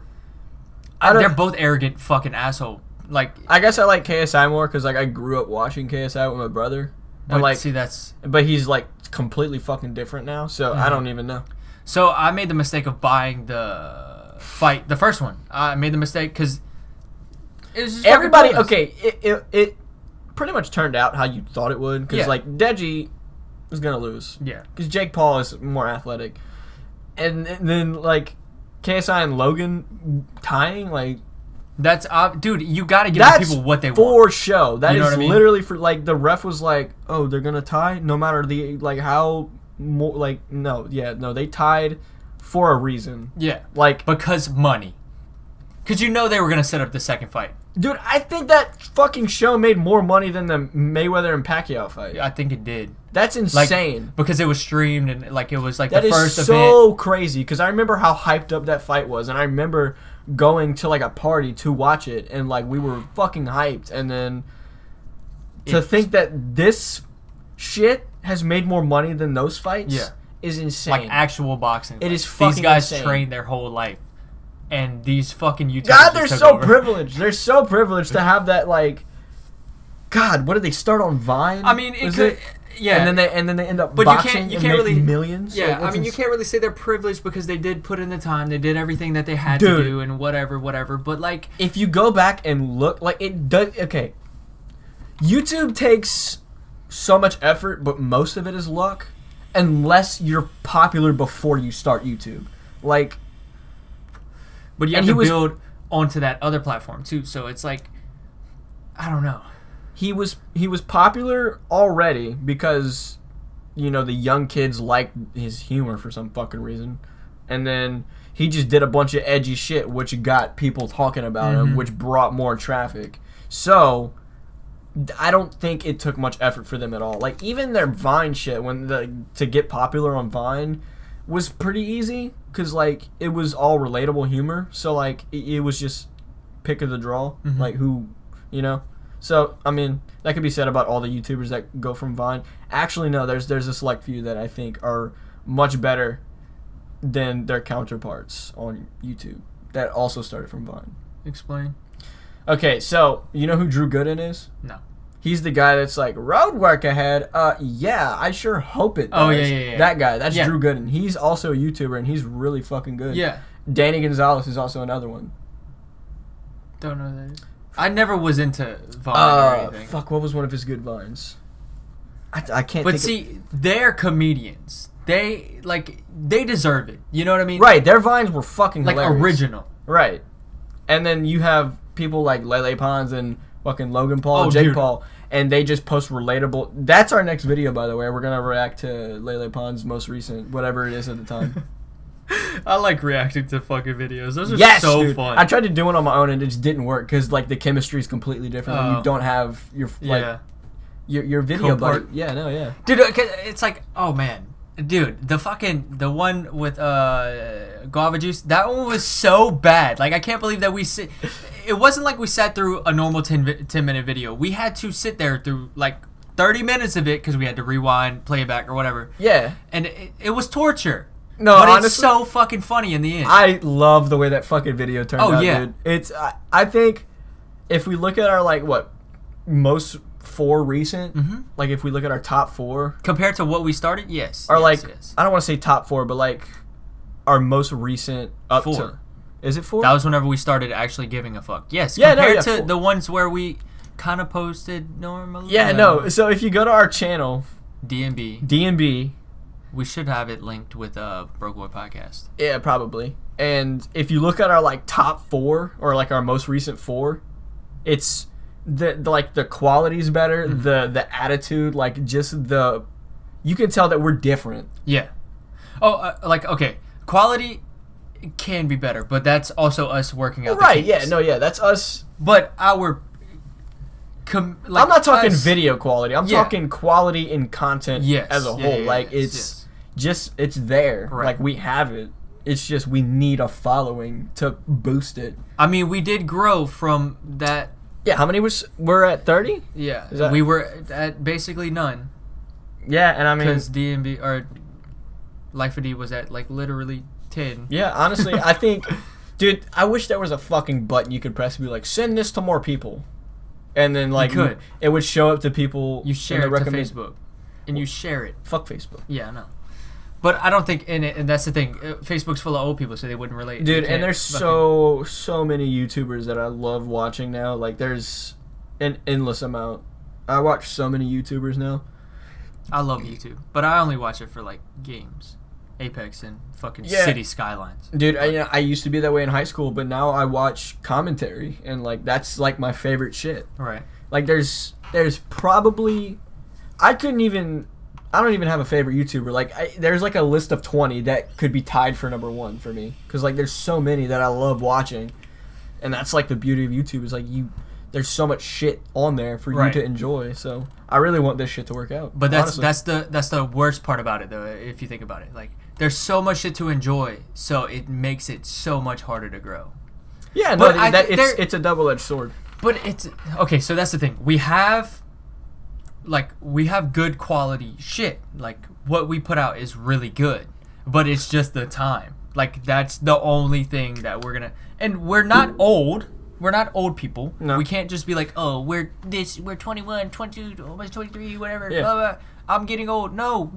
They're both arrogant fucking asshole. Like, I guess I like KSI more because I grew up watching KSI with my brother. And but he's completely fucking different now, so I don't even know. So I made the mistake of buying the fight, the first one. I made the mistake because it was just everybody. Okay, it pretty much turned out how you thought it would, because Deji was gonna lose. Yeah, because Jake Paul is more athletic, and then KSI and Logan tying, like that's dude, you got to give the people what they want for show. That is literally for like the ref was like, oh, they're gonna tie no matter the like how like no they tied for a reason. Yeah, like because money. Because you know they were gonna set up the second fight. Dude, I think that fucking show made more money than the Mayweather and Pacquiao fight. I think it did. That's insane. Like, because it was streamed and like it was like that the first event. That is so crazy. Because I remember how hyped up that fight was, and I remember going to like a party to watch it, and like we were fucking hyped. And then to think that this shit has made more money than those fights is insane. Like actual boxing. It is fucking These guys insane. trained their whole life. And these fucking YouTubers. God, they're so privileged. They're so privileged to have that. Like, God, what did they start on Vine? I mean, it could, yeah. And then they end up boxing you can't really millions. Yeah, like, I mean, you can't really say they're privileged because they did put in the time. They did everything that they had to do and whatever. But like, if you go back and look, like it does. Okay, YouTube takes so much effort, but most of it is luck. Unless you're popular before you start YouTube, like. But you have to build onto that other platform too, so it's like, I don't know. He was popular already because, you know, the young kids liked his humor for some fucking reason, and then he just did a bunch of edgy shit, which got people talking about him, which brought more traffic. So, I don't think it took much effort for them at all. Like even their Vine shit, to get popular on Vine, was pretty easy. Because, like, it was all relatable humor. So, like, it was just pick of the draw. Like, who, you know? So, I mean, that could be said about all the YouTubers that go from Vine. Actually, no, there's a select few that I think are much better than their counterparts on YouTube that also started from Vine. Explain. Okay, so, you know who Drew Gooden is? No. He's the guy that's like, road work ahead. Yeah, I sure hope it does. Oh, yeah. That guy. That's Drew Gooden. He's also a YouTuber, and he's really fucking good. Yeah. Danny Gonzalez is also another one. Don't know who that is. I never was into Vine or anything. Fuck, what was one of his good Vines? I can't But see, they're comedians. They deserve it. You know what I mean? Right, their Vines were fucking like hilarious. Original. Right. And then you have people like Lele Pons and fucking Logan Paul, Jake Paul, and they just post relatable. That's our next video, by the way. We're gonna react to Lele Pons' most recent, whatever it is at the time. I like reacting to fucking videos. Those are so fun. I tried to do it on my own and it just didn't work because like the chemistry is completely different. When you don't have your your video buddy. Dude, it's like, oh man. Dude, the one with guava juice, that one was so bad. Like, I can't believe that it wasn't like we sat through a normal 10-minute video. We had to sit there through like 30 minutes of it because we had to rewind, play it back, or whatever. Yeah. And it was torture. No, but honestly, it's so fucking funny in the end. I love the way that fucking video turned out, dude. It's I think if we look at our like most 4 recent, like if we look at our top 4 compared to what we started, yes. Or yes. I don't want to say top 4, but like our most recent up 4. to. Is it 4? That was whenever we started actually giving a fuck. Yes. Compared to 4. the ones where we kind of posted normally. Yeah, no. So if you go to our channel, DNB. We should have it linked with Broke Boy Podcast. Yeah, probably. And if you look at our like top 4 or like our most recent 4, it's the quality's better, the attitude, like just you can tell that we're different. Yeah. Oh, okay, quality can be better, but that's also us working out. Right? Yeah. No. Yeah. That's us. But our I'm not talking video quality. I'm talking quality in content as a whole. It's it's there. Right. Like we have it. It's just we need a following to boost it. I mean, we did grow from that. Yeah, how many we're at 30? Yeah, we were at basically none. Yeah, and I mean because DMB or Life of D was at like literally 10. Yeah, honestly, I think, dude, I wish there was a fucking button you could press to be like, send this to more people, and then like it would show up to people. You share it to Facebook, and you share it. Fuck Facebook. Yeah, I know. But I don't think and that's the thing. Facebook's full of old people, so they wouldn't relate. Dude, and there's so many YouTubers that I love watching now. Like, there's an endless amount. I watch so many YouTubers now. I love YouTube, but I only watch it for like games. Apex and fucking Yeah. city skylines. Dude, I used to be that way in high school, but now I watch commentary, and like that's like my favorite shit. Right. Like there's probably I don't even have a favorite YouTuber. Like there's like a list of 20 that could be tied for number 1 for me, because like there's so many that I love watching, and that's like the beauty of YouTube is like there's so much shit on there for you to enjoy. So I really want this shit to work out. But that's the worst part about it though, if you think about it. Like there's so much shit to enjoy, so it makes it so much harder to grow. Yeah, but no, it's a double-edged sword. But it's okay. So that's the thing. We have good quality shit. Like what we put out is really good, but it's just the time. Like that's the only thing that we're gonna. And we're not old. We're not old people. No. We can't just be like, oh, we're 21, 22, almost 23, whatever. Yeah. Blah, blah. I'm getting old. No,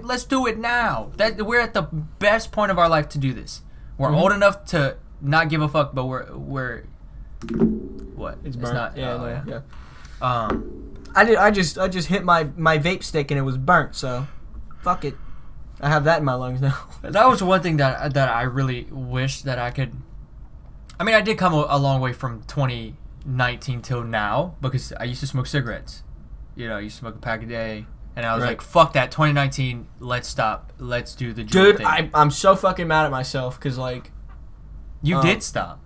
let's do it now. We're at the best point of our life to do this. We're old enough to not give a fuck, but we're what? It's burnt. not. Yeah. I I just hit my vape stick and it was burnt, so fuck it. I have that in my lungs now. That was one thing that I really wish that I could. I mean, I did come a long way from 2019 till now, because I used to smoke cigarettes. I used to smoke a pack a day, and I was like, fuck that, 2019, let's stop. Let's do the joint thing. Dude, I'm so fucking mad at myself, because, like... You did stop.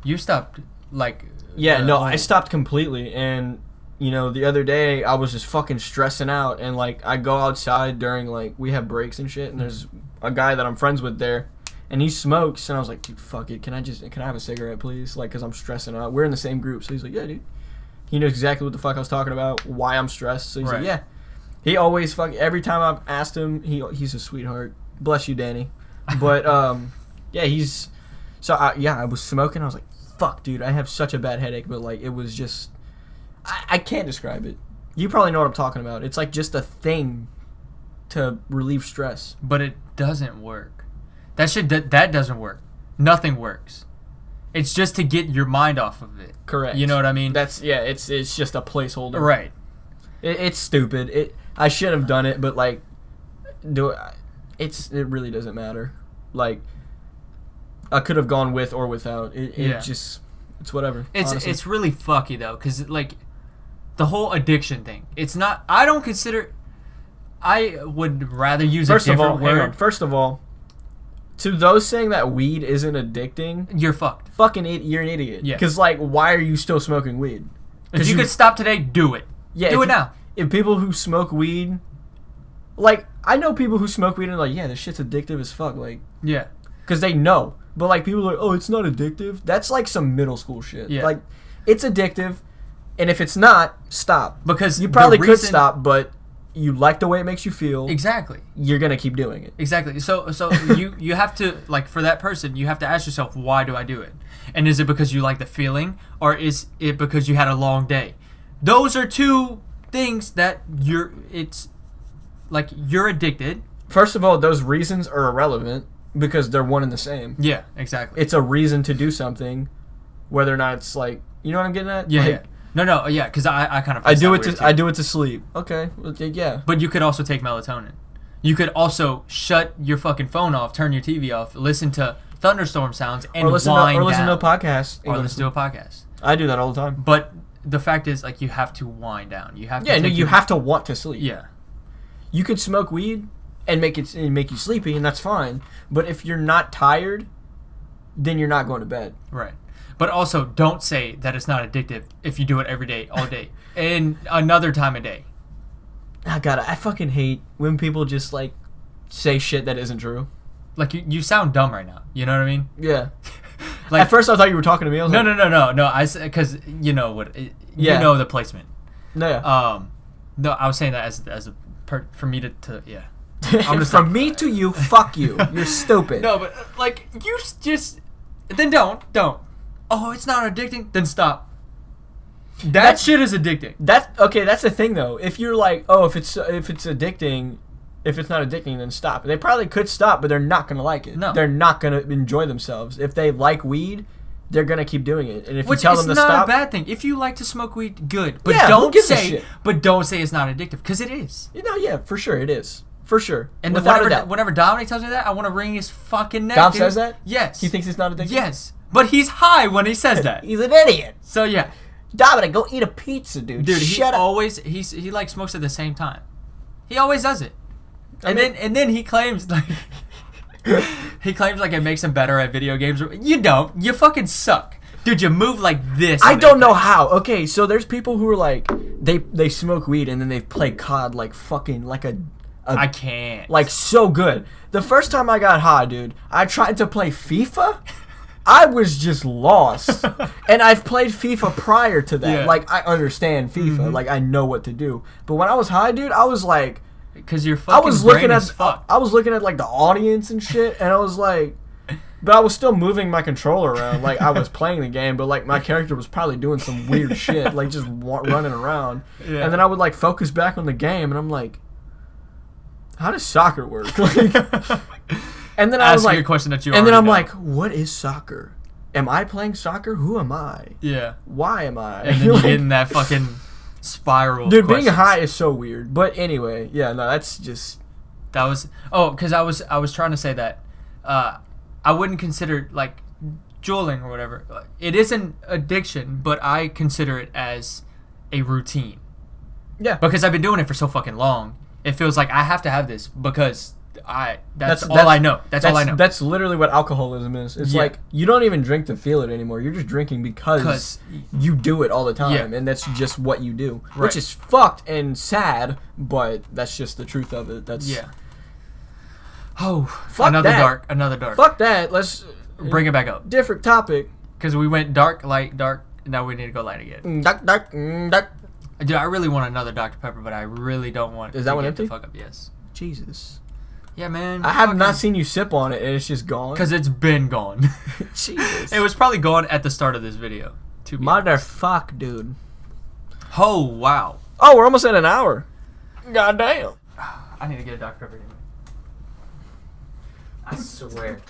You stopped, like... Yeah, no, I stopped completely, and, the other day, I was just fucking stressing out, and, like, I go outside during, like, we have breaks and shit, and there's a guy that I'm friends with there, and he smokes, and I was like, dude, fuck it, can I have a cigarette, please? Like, because I'm stressing out. We're in the same group, so he's like, yeah, dude. He knows exactly what the fuck I was talking about, why I'm stressed, so he's like, yeah. He always every time I've asked him, he's a sweetheart. Bless you, Danny. But, yeah, I was smoking, I was like, fuck, dude, I have such a bad headache, but, like, it was just, I can't describe it. You probably know what I'm talking about. It's, like, just a thing to relieve stress. But it doesn't work. That doesn't work. Nothing works. It's just to get your mind off of it. Correct. You know what I mean? It's just a placeholder. Right. It's stupid. I should have done it, but like, it really doesn't matter. Like, I could have gone with or without. It's whatever. It's really fucky though, because like, the whole addiction thing. It's not. I don't consider. I would rather use a different word. First of all, to those saying that weed isn't addicting, you're fucked. You're an idiot. Yeah. Because, like, why are you still smoking weed? If you could stop today, do it. Yeah. Do it now. If people who smoke weed, like, I know people who smoke weed and are like, yeah, this shit's addictive as fuck. Like, yeah. Because they know. But, like, people are like, oh, it's not addictive. That's, like, some middle school shit. Yeah. Like, it's addictive, and if it's not, stop. Because you probably could stop, but you like the way it makes you feel. Exactly. You're going to keep doing it. Exactly. So you have to, like, for that person, you have to ask yourself, why do I do it? And is it because you like the feeling, or is it because you had a long day? Those are two things that you're addicted. First of all, those reasons are irrelevant because they're one and the same. Yeah, exactly. It's a reason to do something, whether or not it's like, you know what I'm getting at? Yeah, like, yeah. No, yeah, because I kind of I do it to sleep. Okay, well, yeah. But you could also take melatonin. You could also shut your fucking phone off, turn your TV off, listen to thunderstorm sounds, and listen to a podcast. Or listen to a podcast. I do that all the time. But the fact is, like, you have to wind down. You have to. Yeah, no, you have to want to sleep. Yeah. You could smoke weed and make you sleepy, and that's fine. But if you're not tired, then you're not going to bed. Right. But also, don't say that it's not addictive if you do it every day, all day, and another time a day. I fucking hate when people just, like, say shit that isn't true. Like, you sound dumb right now. You know what I mean? Yeah. Like, at first, I thought you were talking to me. I was no. Because you know what? You know the placement. No, yeah. No, I was saying that as for me to yeah. From me to you, fuck you. You're stupid. No, but, like, you just... Then don't. Oh, it's not addicting? Then stop. That shit is addicting. That's the thing, though. If you're like, oh, if it's addicting, if it's not addicting, then stop. They probably could stop, but they're not going to like it. No. They're not going to enjoy themselves. If they like weed, they're going to keep doing it. And if you tell them to stop... It's not a bad thing. If you like to smoke weed, good. But don't say it's not addictive, because it is. Yeah, for sure, it is. For sure. And whenever Dominic tells me that, I want to wring his fucking neck. Dom says that? Yes. He thinks it's not addictive? Yes. But he's high when he says that. He's an idiot. So yeah. Dominic, go eat a pizza, dude. Dude, Shut up. he like smokes at the same time. He always does it. And then he claims like it makes him better at video games. You don't. You fucking suck. Dude, you move like this. I don't know how. Okay, so there's people who are like they smoke weed and then they play COD like fucking like a I can't. Like so good. The first time I got high, dude, I tried to play FIFA. I was just lost. And I've played FIFA prior to that. Yeah. Like I understand FIFA. Mm-hmm. Like I know what to do. But when I was high, dude, I was like because your fucking brain is fucked. I was looking at like the audience and shit and I was like but I was still moving my controller around like I was playing the game, but like my character was probably doing some weird shit, like just running around. Yeah. And then I would like focus back on the game, and I'm like, how does soccer work? Like, and then I was like, a question that you and then I'm know. like, what is soccer? Am I playing soccer? Who am I? Yeah. Why am I? And then you get in that fucking spiral. Dude, being high is so weird. But anyway, yeah, no, that's just. That was because I was trying to say that. I wouldn't consider like juuling or whatever. It is an addiction, but I consider it as a routine. Yeah. Because I've been doing it for so fucking long. It feels like I have to have this because that's all I know. That's all I know. That's literally what alcoholism is. It's like you don't even drink to feel it anymore. You're just drinking because you do it all the time, and that's just what you do. Right. Which is fucked and sad, but that's just the truth of it. That's Oh, fuck another dark. Fuck that. Let's bring it back up. Different topic. Because we went dark, light, dark. Now we need to go light again. Dark. Dude, I really want another Dr. Pepper, but I really don't want. Is that one empty? Fuck up, yes. Jesus. Yeah, man. I have not seen you sip on it, and it's just gone. Because it's been gone. Jesus. It was probably gone at the start of this video. Motherfuck, dude. Oh, wow. Oh, we're almost at an hour. Goddamn. I need to get a Dr. Pepper. I swear.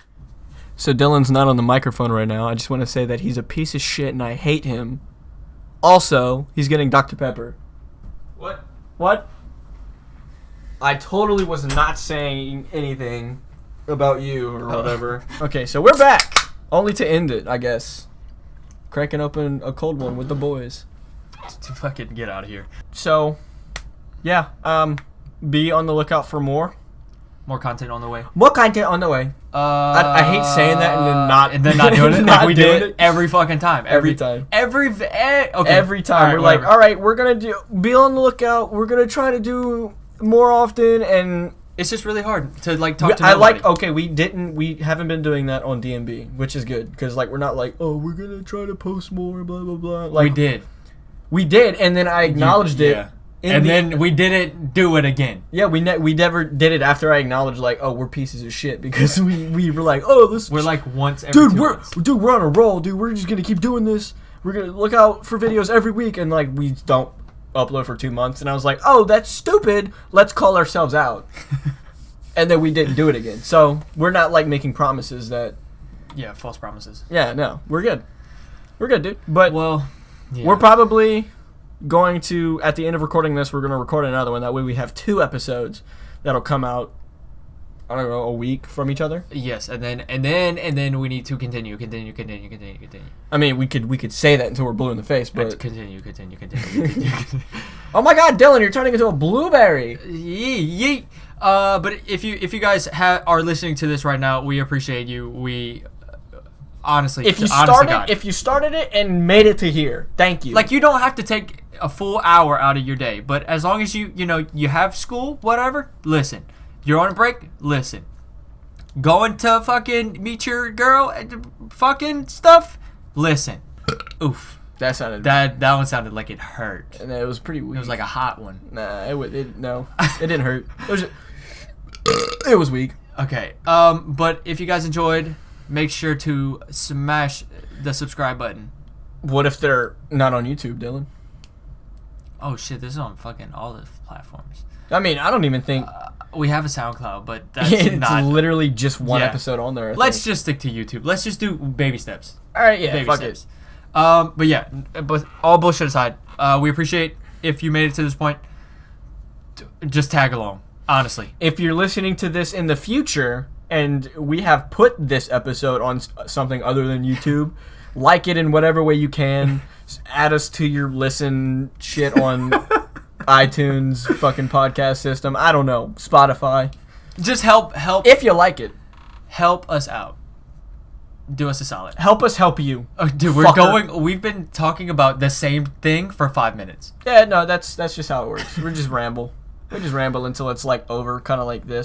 So Dylan's not on the microphone right now. I just want to say that he's a piece of shit and I hate him. Also, he's getting Dr. Pepper. What? I totally was not saying anything about you or whatever. Okay, so we're back. Only to end it, I guess. Cracking open a cold one with the boys. To fucking get out of here. So, yeah. Be on the lookout for more. More content on the way. I hate saying that and then not doing it. Like we do it every fucking time. Every time. Okay. Every time. We're like, all right, we're going to be on the lookout. We're going to try to do more often. And it's just really hard to like talk to nobody. We haven't been doing that on DMB, which is good. Because like, we're not like, oh, we're going to try to post more, blah, blah, blah. Like, we did. And then I acknowledged it. Yeah. And then we didn't do it again. Yeah, we never did it after I acknowledged like, oh, we're pieces of shit because we were like, oh, this. We're like once every 2 months. We're on a roll, dude. We're just gonna keep doing this. We're gonna look out for videos every week, and like we don't upload for 2 months. And I was like, oh, that's stupid. Let's call ourselves out. And then we didn't do it again. So we're not like making promises that. Yeah, false promises. Yeah, no, we're good. We're good, dude. But we're probably going to, at the end of recording this, we're going to record another one. That way we have 2 episodes that'll come out, I don't know, a week from each other. Yes, and then we need to continue. I mean, we could say that until we're blue in the face, but continue. Oh my God, Dylan, you're turning into a blueberry. Yeet. But if you guys are listening to this right now, we appreciate you. We honestly, if you started it and made it to here, thank you. Like, you don't have to take a full hour out of your day, but as long as you have school, whatever, listen. You're on a break, listen. Going to fucking meet your girl and fucking stuff, listen. Oof. That sounded that one sounded like it hurt. And it was pretty weak. It was like a hot one. Nah, it didn't hurt. It was weak. Okay. But if you guys enjoyed, make sure to smash the subscribe button. What if they're not on YouTube, Dylan? Oh shit, this is on fucking all the platforms. I mean, I don't even think we have a SoundCloud, but that's it's literally just one episode on there. Let's just stick to YouTube. Let's just do baby steps. All right, yeah, baby steps. But yeah, but all bullshit aside, we appreciate if you made it to this point. Just tag along. Honestly. If you're listening to this in the future and we have put this episode on something other than YouTube, like it in whatever way you can. Add us to your listen shit on iTunes fucking podcast system. I don't know. Spotify. Just help. If you like it. Help us out. Do us a solid. Help us help you. Oh, dude, we've been talking about the same thing for 5 minutes. Yeah, no, that's just how it works. We just ramble. We just ramble until it's like over, kind of like this.